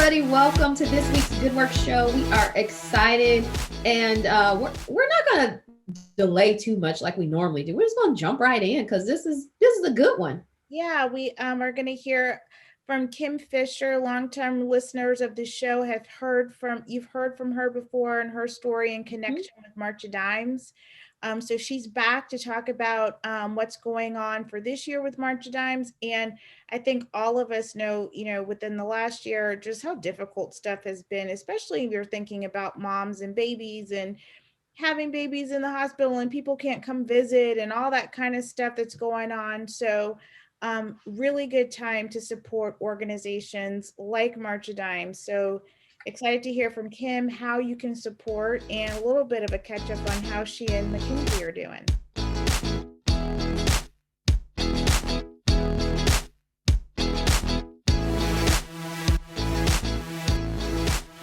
everybody. Welcome to this week's Good Work Show. We are excited, and we're not gonna delay too much like we normally do. We're just gonna jump right in because this is a good one. Yeah, we are going to hear from Kim Fisher. Longtime listeners of the show have you've heard from her before and her story in Mhm. connection with March of Dimes. So she's back to talk about what's going on for this year with March of Dimes. And I think all of us know, within the last year, just how difficult stuff has been, especially if you're thinking about moms and babies and having babies in the hospital and people can't come visit and all that kind of stuff that's going on. So really good time to support organizations like March of Dimes. So excited to hear from Kim how you can support and a little bit of a catch up on how she and Mackenzie are doing.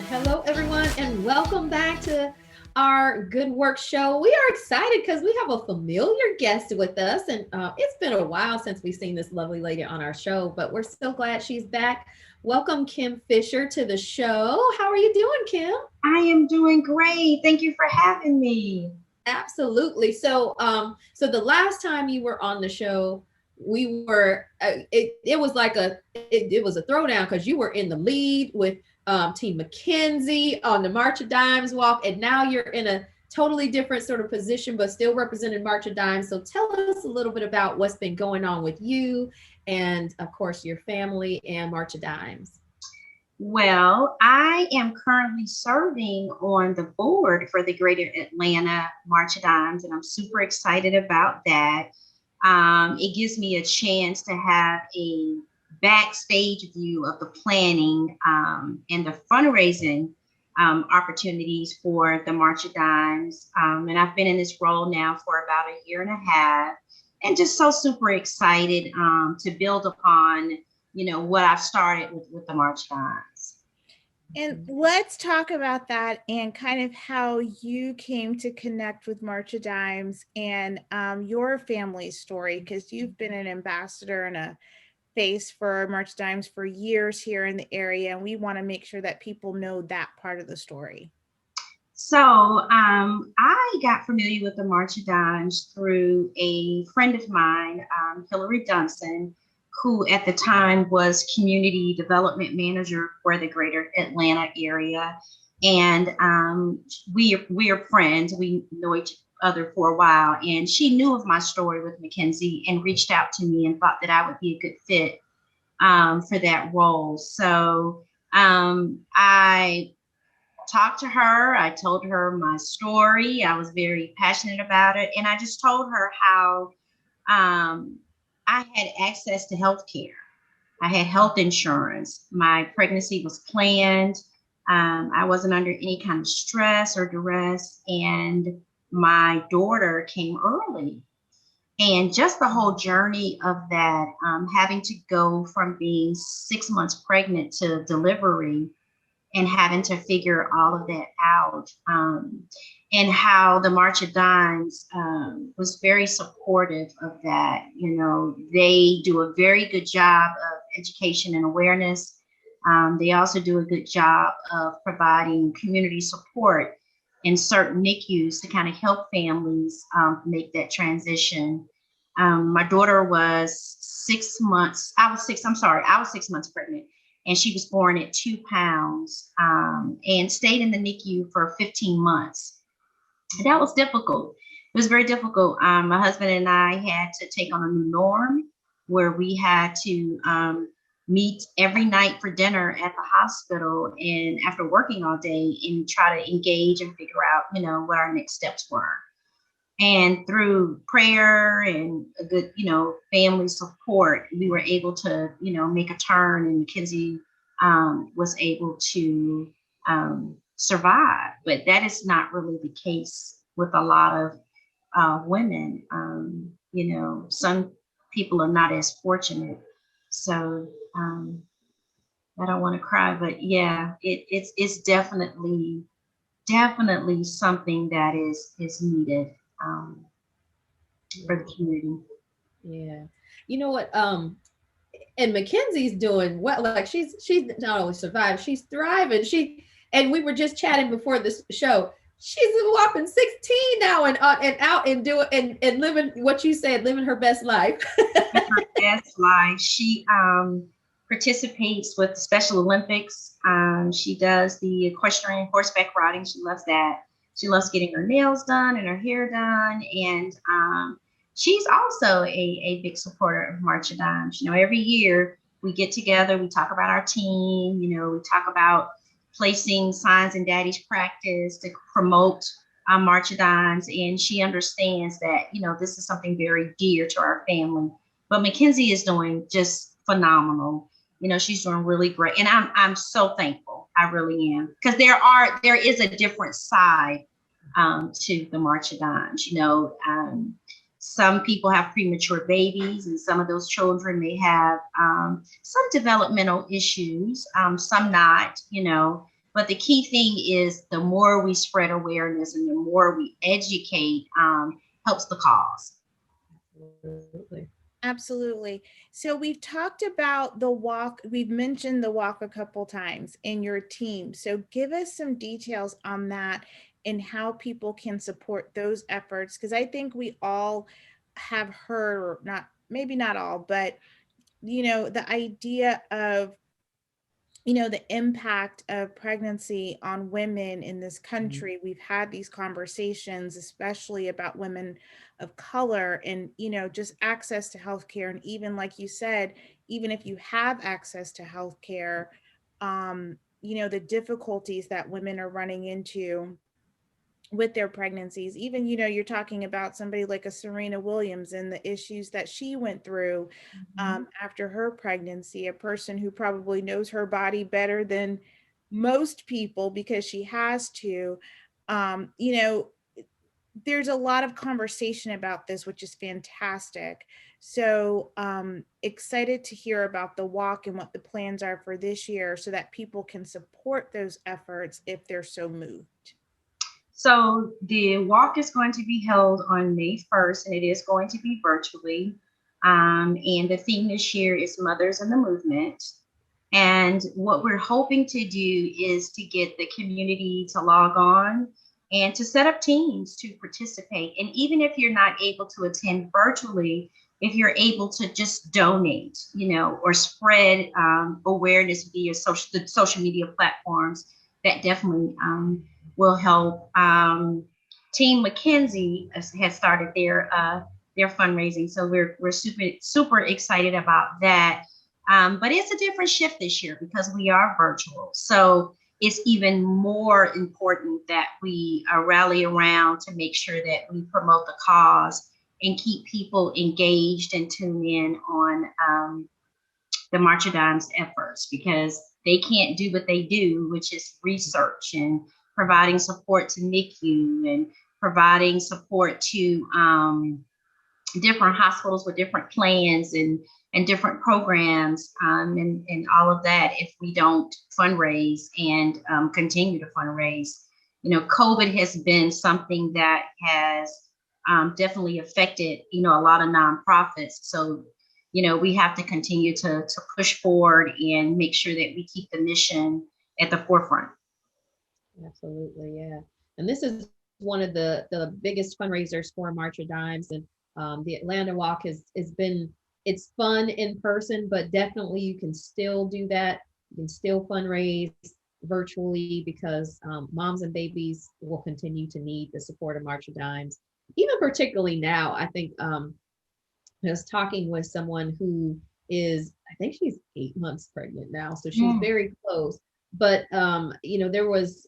Hello, everyone, and welcome back to our Good Work Show. We are excited because we have a familiar guest with us, and it's been a while since we've seen this lovely lady on our show, but we're so glad she's back. Welcome, Kim Fisher, to the show. How are you doing, Kim? I am doing great. Thank you for having me. Absolutely. So the last time you were on the show, we were it was like it was a throwdown because you were in the lead with Team Mackenzie on the March of Dimes walk, and now you're in a totally different sort of position, but still representing March of Dimes. So tell us a little bit about what's been going on with you, and of course your family and March of Dimes. Well, I am currently serving on the board for the Greater Atlanta March of Dimes, and I'm super excited about that. It gives me a chance to have a backstage view of the planning and the fundraising opportunities for the March of Dimes. And I've been in this role now for about a year and a half, and just so super excited to build upon what I've started with the March Dimes. And let's talk about that and kind of how you came to connect with March of Dimes and your family's story, because you've been an ambassador and a face for March of Dimes for years here in the area. And we want to make sure that people know that part of the story. So I got familiar with the March of Dimes through a friend of mine, Hillary Dunson, who at the time was community development manager for the Greater Atlanta area. And we are friends. We know each other for a while. And she knew of my story with Mackenzie and reached out to me and thought that I would be a good fit for that role. So I talked to her. I told her my story. I was very passionate about it. And I just told her how I had access to health care. I had health insurance. My pregnancy was planned. I wasn't under any kind of stress or duress. And my daughter came early. And just the whole journey of that, having to go from being 6 months pregnant to delivery and having to figure all of that out, and how the March of Dimes was very supportive of that. They do a very good job of education and awareness. They also do a good job of providing community support in certain NICUs to kind of help families make that transition. My daughter was 6 months. I was 6 months pregnant, and she was born at 2 pounds, and stayed in the NICU for 15 months. And that was difficult. It was very difficult. My husband and I had to take on a new norm where we had to meet every night for dinner at the hospital, and after working all day, and try to engage and figure out, what our next steps were. And through prayer and a good, family support, we were able to, make a turn, and Mackenzie was able to survive. But that is not really the case with a lot of women. Some people are not as fortunate. So I don't want to cry, but yeah, it's definitely something that is needed for the community. Yeah. You know what? and Mackenzie's doing well. Like she's not only survived, she's thriving. And we were just chatting before this show. She's a whopping 16 now, and out and doing and living what you said, living her best life. Her best life. She participates with the Special Olympics. She does the equestrian horseback riding. She loves that. She loves getting her nails done and her hair done. And she's also a big supporter of March of Dimes. You know, every year we get together, we talk about our team, you know, we talk about placing signs in Daddy's practice to promote March of Dimes. And she understands that, you know, this is something very dear to our family. But Mackenzie is doing just phenomenal. You know, she's doing really great. And I'm so thankful. I really am. Because there is a different side to the March of Dimes. You know, some people have premature babies, and some of those children may have some developmental issues, some not, you know. But the key thing is the more we spread awareness and the more we educate helps the cause. Absolutely. Absolutely. So we've talked about the walk. We've mentioned the walk a couple times in your team. So give us some details on that and how people can support those efforts. Because I think we all have heard, or not, maybe not all, but, you know, the idea of, you know, the impact of pregnancy on women in this country. We've had these conversations, especially about women of color, and, you know, just access to healthcare. And even like you said, even if you have access to healthcare, you know, the difficulties that women are running into with their pregnancies. Even, you know, you're talking about somebody like a Serena Williams and the issues that she went through after her pregnancy, a person who probably knows her body better than most people because she has to. You know, there's a lot of conversation about this, which is fantastic. So excited to hear about the walk and what the plans are for this year so that people can support those efforts if they're so moved. So the walk is going to be held on May 1st, and it is going to be virtually. And the theme this year is Mothers in the Movement. And what we're hoping to do is to get the community to log on and to set up teams to participate. And even if you're not able to attend virtually, if you're able to just donate, you know, or spread awareness via the social media platforms, that definitely will help. Team Mackenzie has started their fundraising, so we're super excited about that. But it's a different shift this year because we are virtual, so it's even more important that we rally around to make sure that we promote the cause and keep people engaged and tune in on the March of Dimes efforts, because they can't do what they do, which is research and providing support to NICU and providing support to different hospitals with different plans and different programs and all of that if we don't fundraise and continue to fundraise. You know, COVID has been something that has definitely affected, you know, a lot of nonprofits. So, you know, we have to continue to push forward and make sure that we keep the mission at the forefront. Absolutely, yeah. And this is one of the biggest fundraisers for March of Dimes, and the Atlanta Walk has been, it's fun in person, but definitely you can still do that. You can still fundraise virtually because moms and babies will continue to need the support of March of Dimes. Even particularly now, I think I was talking with someone who is, I think she's 8 months pregnant now, so she's very close. But you know, there was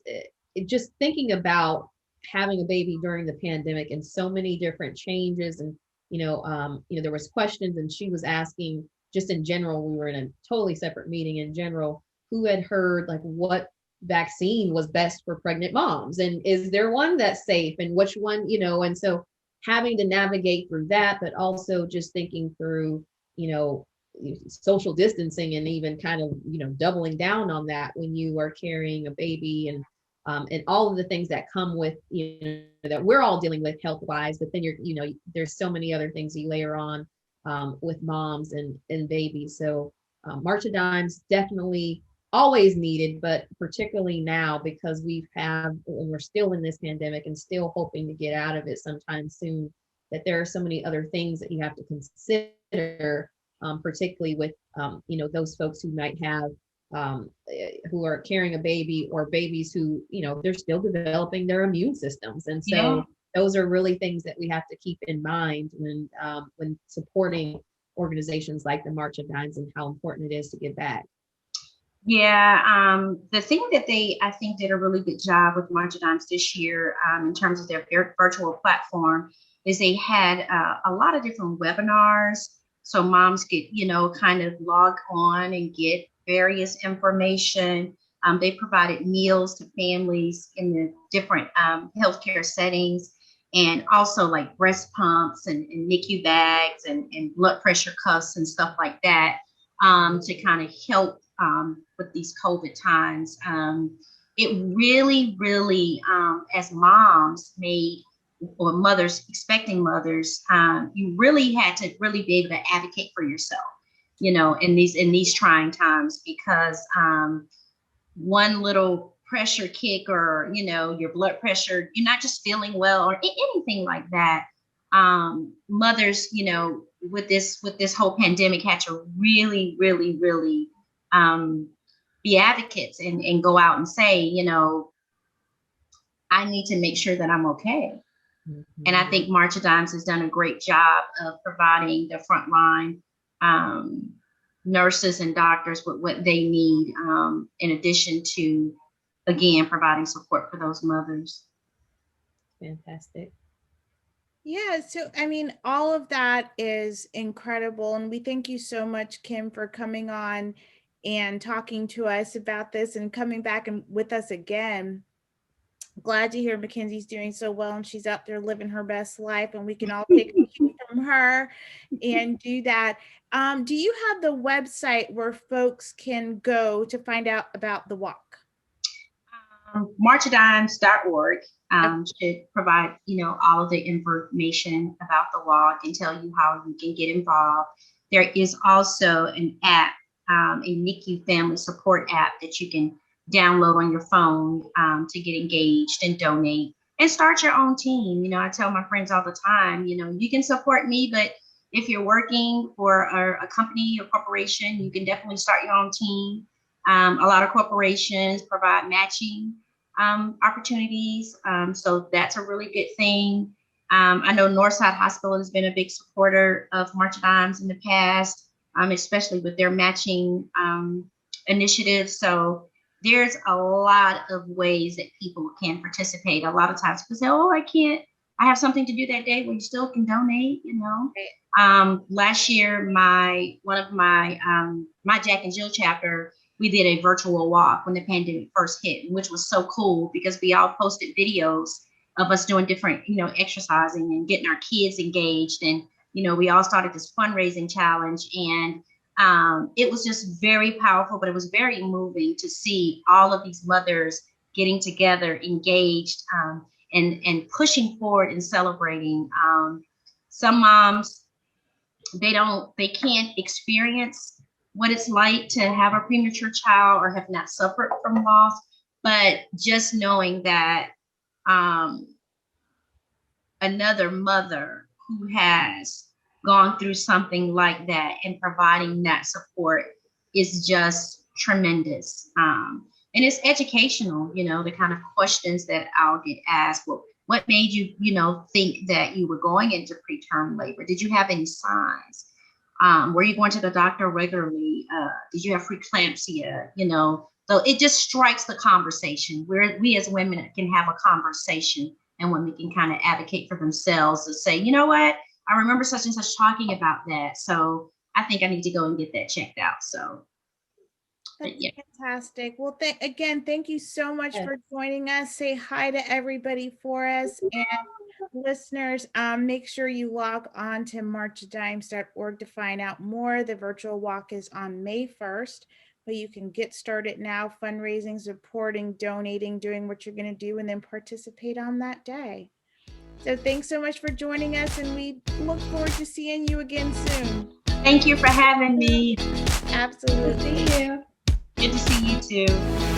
just thinking about having a baby during the pandemic and so many different changes, and you know, there was questions, and she was asking just in general. We were in a totally separate meeting in general. Who had heard like what vaccine was best for pregnant moms, and is there one that's safe, and which one, you know, and so having to navigate through that, but also just thinking through, you know, social distancing and even kind of, you know, doubling down on that when you are carrying a baby and all of the things that come with, you know, that we're all dealing with health wise, but then you're, you know, there's so many other things you layer on with moms and babies. So March of Dimes definitely always needed, but particularly now because we're still in this pandemic and still hoping to get out of it sometime soon, that there are so many other things that you have to consider, particularly with those folks who might have who are carrying a baby, or babies who they're still developing their immune systems, and Yeah. so those are really things that we have to keep in mind when supporting organizations like the March of Dimes, and how important it is to give back. Yeah, the thing that I think did a really good job with March of Dimes this year, in terms of their virtual platform, is they had a lot of different webinars. So moms could, kind of log on and get various information. They provided meals to families in the different healthcare settings, and also like breast pumps and NICU bags and blood pressure cuffs and stuff like that, to kind of help with these COVID times. It really, really, as moms made, or mothers, expecting mothers, you really had to really be able to advocate for yourself, in these trying times, because one little pressure kick, or your blood pressure, you're not just feeling well, or anything like that. Mothers, with this whole pandemic, had to really, really, really be advocates, and go out and say, I need to make sure that I'm okay. And I think March of Dimes has done a great job of providing the frontline nurses and doctors with what they need, in addition to, again, providing support for those mothers. Fantastic. Yeah, so I mean, all of that is incredible. And we thank you so much, Kim, for coming on and talking to us about this and coming back and with us again. Glad to hear Mackenzie's doing so well and she's out there living her best life, and we can all take a cue from her and do that. Do you have the website where folks can go to find out about the walk? Marchadimes.org should provide, all of the information about the walk and tell you how you can get involved. There is also an app, a NICU family support app that you can download on your phone, to get engaged and donate and start your own team. I tell my friends all the time, you can support me, but if you're working for a company or corporation, you can definitely start your own team. A lot of corporations provide matching opportunities, so that's a really good thing. I know Northside Hospital has been a big supporter of March of Dimes in the past, especially with their matching initiatives. So there's a lot of ways that people can participate. A lot of times people say, "Oh, I have something to do that day." Well, you still can donate, Last year, one of my Jack and Jill chapter, we did a virtual walk when the pandemic first hit, which was so cool because we all posted videos of us doing different, exercising and getting our kids engaged. And, we all started this fundraising challenge, and it was just very powerful, but it was very moving to see all of these mothers getting together, engaged, and pushing forward and celebrating. Some moms, they can't experience what it's like to have a premature child or have not suffered from loss, but just knowing that another mother who has gone through something like that and providing that support is just tremendous. And it's educational, the kind of questions that I'll get asked. Well, what made you, think that you were going into preterm labor? Did you have any signs? Were you going to the doctor regularly? Did you have preeclampsia? So it just strikes the conversation where we as women can have a conversation, and women can kind of advocate for themselves to say, you know what, I remember such and such talking about that. So I think I need to go and get that checked out. So that's fantastic. Well, thank you so much for joining us. Say hi to everybody for us, and listeners, make sure you log on to marchdimes.org to find out more. The virtual walk is on May 1st, but you can get started now, fundraising, supporting, donating, doing what you're going to do, and then participate on that day. So thanks so much for joining us, and we look forward to seeing you again soon. Thank you for having me. Absolutely. See you. Good to see you too.